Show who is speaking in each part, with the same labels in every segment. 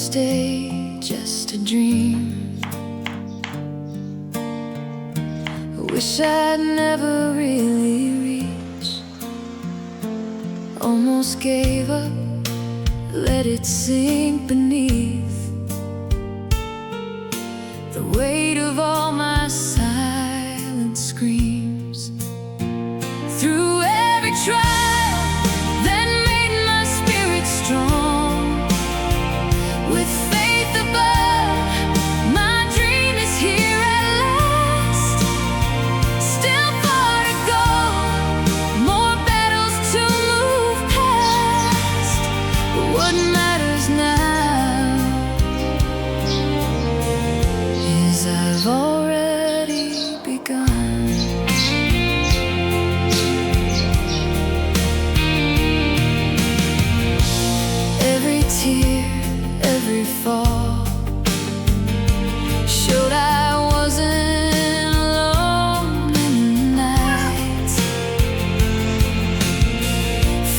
Speaker 1: stay just a dream. I wish I'd never really reached. Almost gave up, let it sink beneath the weight of all my silent screams. Through every trial that made my spirit strong, with faith above, my dream is here at last. Still far to go, more battles to move past, but what matters now is I've already begun. Every tear, every fall showed I wasn't alone in the night.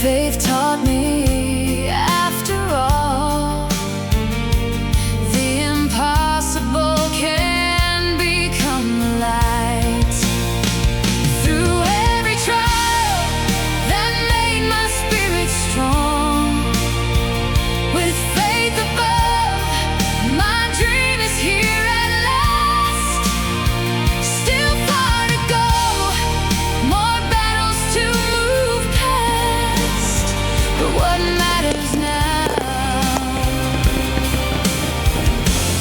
Speaker 1: Faith taught me, after all, the impossible can become light. Through every trial that made my spirit strong, with faith above, my dream is here at last. Still far to go, more battles to move past, but what matters now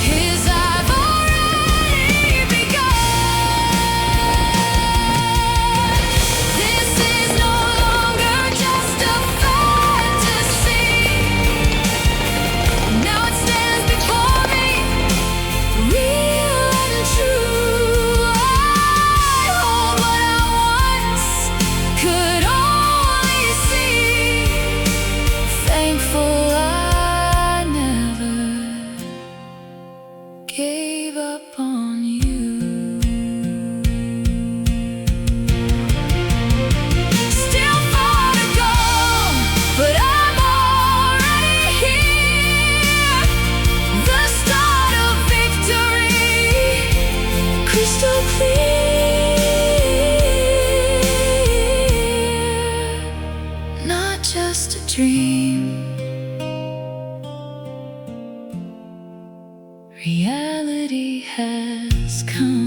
Speaker 1: is I've already begun. This is no longer just a fantasy. Now it stands before me, real and true. I hold what I once could only see. Thankful I never gave up on you. Still far to go, but I'm already here. The start of victory, crystal clear. Not just a dream, reality has come.